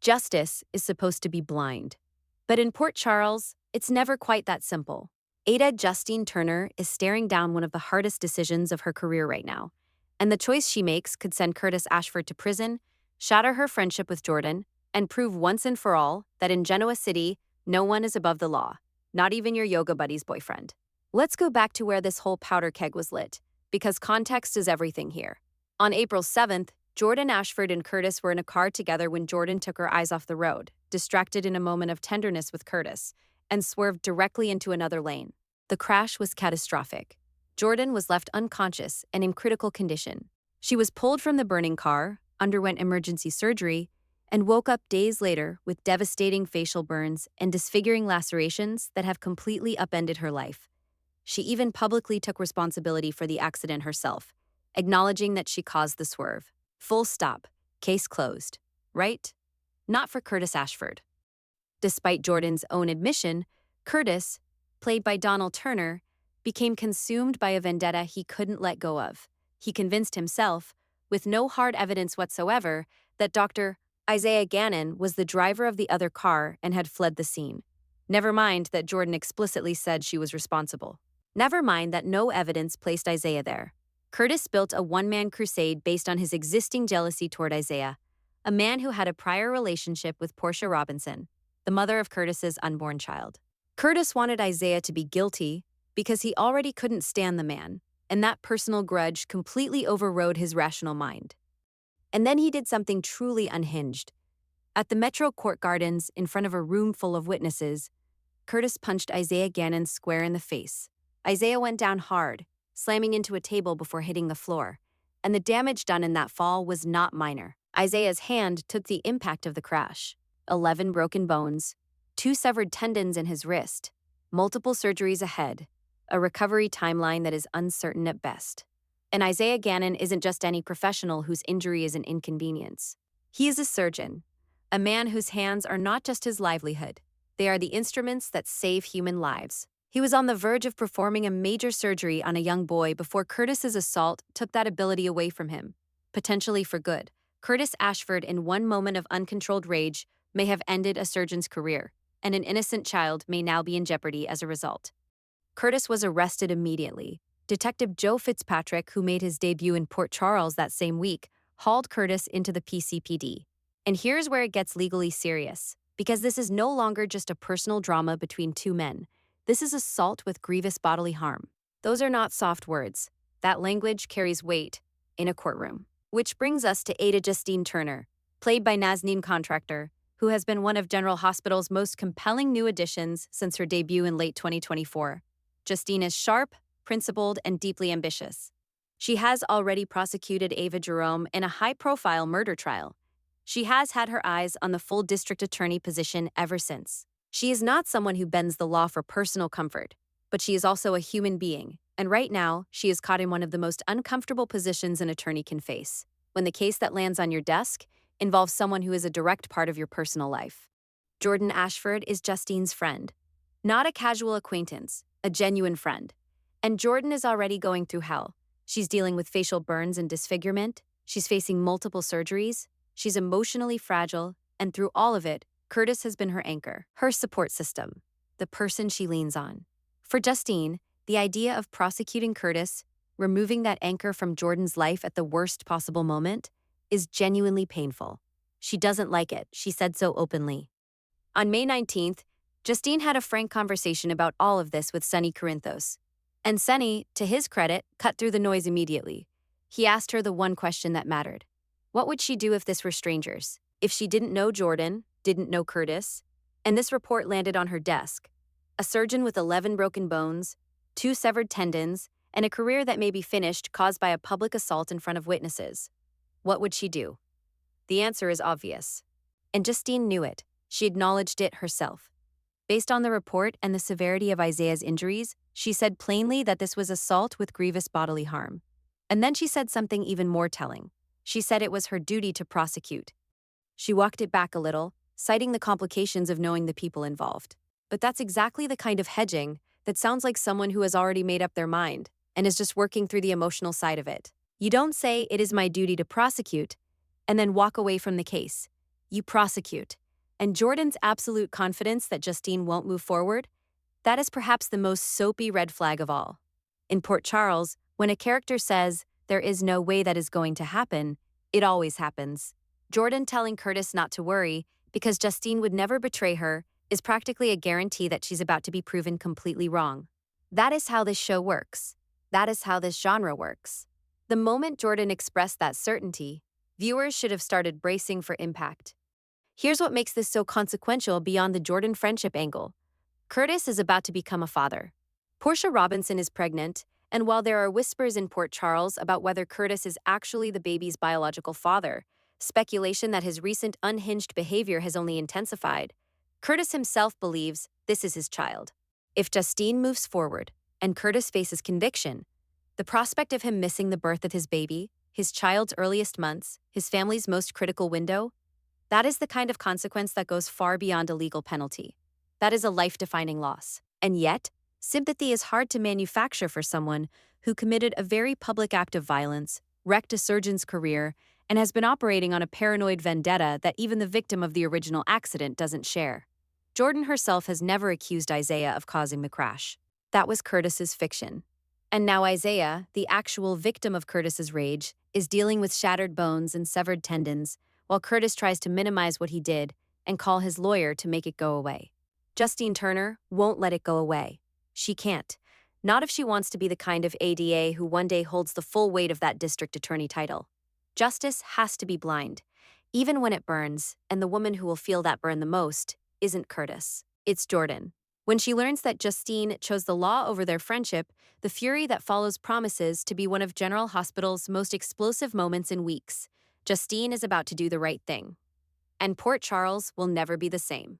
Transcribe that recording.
Justice is supposed to be blind. But in Port Charles, it's never quite that simple. Ada Justine Turner is staring down one of the hardest decisions of her career right now. And the choice she makes could send Curtis Ashford to prison, shatter her friendship with Jordan, and prove once and for all that in Genoa City, no one is above the law, not even your yoga buddy's boyfriend. Let's go back to where this whole powder keg was lit, because context is everything here. On April 7th, Jordan Ashford and Curtis were in a car together when Jordan took her eyes off the road, distracted in a moment of tenderness with Curtis, and swerved directly into another lane. The crash was catastrophic. Jordan was left unconscious and in critical condition. She was pulled from the burning car, underwent emergency surgery, and woke up days later with devastating facial burns and disfiguring lacerations that have completely upended her life. She even publicly took responsibility for the accident herself, acknowledging that she caused the swerve. Full stop. Case closed. Right? Not for Curtis Ashford. Despite Jordan's own admission, Curtis, played by Donnell Turner, became consumed by a vendetta he couldn't let go of. He convinced himself, with no hard evidence whatsoever, that Dr. Isaiah Gannon was the driver of the other car and had fled the scene. Never mind that Jordan explicitly said she was responsible. Never mind that no evidence placed Isaiah there. Curtis built a one-man crusade based on his existing jealousy toward Isaiah, a man who had a prior relationship with Portia Robinson, the mother of Curtis's unborn child. Curtis wanted Isaiah to be guilty because he already couldn't stand the man, and that personal grudge completely overrode his rational mind. And then he did something truly unhinged. At the Metro Court Gardens, in front of a room full of witnesses, Curtis punched Isaiah Gannon square in the face. Isaiah went down hard, slamming into a table before hitting the floor, and the damage done in that fall was not minor. Isaiah's hand took the impact of the crash. 11 broken bones, 2 severed tendons in his wrist, multiple surgeries ahead, a recovery timeline that is uncertain at best. And Isaiah Gannon isn't just any professional whose injury is an inconvenience. He is a surgeon, a man whose hands are not just his livelihood. They are the instruments that save human lives. He was on the verge of performing a major surgery on a young boy before Curtis's assault took that ability away from him, potentially for good. Curtis Ashford, in one moment of uncontrolled rage, may have ended a surgeon's career, and an innocent child may now be in jeopardy as a result. Curtis was arrested immediately. Detective Joe Fitzpatrick, who made his debut in Port Charles that same week, hauled Curtis into the PCPD. And here's where it gets legally serious, because this is no longer just a personal drama between two men. This is assault with grievous bodily harm. Those are not soft words. That language carries weight in a courtroom. Which brings us to Ada Justine Turner, played by Nazneen Contractor, who has been one of General Hospital's most compelling new additions since her debut in late 2024. Justine is sharp, principled, and deeply ambitious. She has already prosecuted Ava Jerome in a high-profile murder trial. She has had her eyes on the full district attorney position ever since. She is not someone who bends the law for personal comfort, but she is also a human being, and right now, she is caught in one of the most uncomfortable positions an attorney can face, when the case that lands on your desk involves someone who is a direct part of your personal life. Jordan Ashford is Justine's friend, not a casual acquaintance, a genuine friend. And Jordan is already going through hell. She's dealing with facial burns and disfigurement. She's facing multiple surgeries. She's emotionally fragile, and through all of it, Curtis has been her anchor, her support system, the person she leans on. For Justine, the idea of prosecuting Curtis, removing that anchor from Jordan's life at the worst possible moment, is genuinely painful. She doesn't like it. She said so openly. On May 19th, Justine had a frank conversation about all of this with Sonny Corinthos. And Sonny, to his credit, cut through the noise immediately. He asked her the one question that mattered. What would she do if this were strangers? If she didn't know Jordan, didn't know Curtis? And this report landed on her desk. A surgeon with 11 broken bones, 2 severed tendons, and a career that may be finished caused by a public assault in front of witnesses. What would she do? The answer is obvious. And Justine knew it. She acknowledged it herself. Based on the report and the severity of Isaiah's injuries, she said plainly that this was assault with grievous bodily harm. And then she said something even more telling. She said it was her duty to prosecute. She walked it back a little, citing the complications of knowing the people involved. But that's exactly the kind of hedging that sounds like someone who has already made up their mind and is just working through the emotional side of it. You don't say, "It is my duty to prosecute," and then walk away from the case. You prosecute. And Jordan's absolute confidence that Justine won't move forward? That is perhaps the most soapy red flag of all. In Port Charles, when a character says, there is no way that is going to happen, it always happens. Jordan telling Curtis not to worry, because Justine would never betray her, is practically a guarantee that she's about to be proven completely wrong. That is how this show works. That is how this genre works. The moment Jordan expressed that certainty, viewers should have started bracing for impact. Here's what makes this so consequential beyond the Jordan friendship angle. Curtis is about to become a father. Portia Robinson is pregnant, and while there are whispers in Port Charles about whether Curtis is actually the baby's biological father, speculation that his recent unhinged behavior has only intensified, Curtis himself believes this is his child. If Justine moves forward, and Curtis faces conviction, the prospect of him missing the birth of his baby, his child's earliest months, his family's most critical window, that is the kind of consequence that goes far beyond a legal penalty. That is a life-defining loss. And yet, sympathy is hard to manufacture for someone who committed a very public act of violence, wrecked a surgeon's career, and has been operating on a paranoid vendetta that even the victim of the original accident doesn't share. Jordan herself has never accused Isaiah of causing the crash. That was Curtis's fiction. And now Isaiah, the actual victim of Curtis's rage, is dealing with shattered bones and severed tendons, while Curtis tries to minimize what he did and call his lawyer to make it go away. Justine Turner won't let it go away. She can't. Not if she wants to be the kind of ADA who one day holds the full weight of that district attorney title. Justice has to be blind, even when it burns, and the woman who will feel that burn the most isn't Curtis. It's Jordan. When she learns that Justine chose the law over their friendship, the fury that follows promises to be one of General Hospital's most explosive moments in weeks. Justine is about to do the right thing. And Port Charles will never be the same.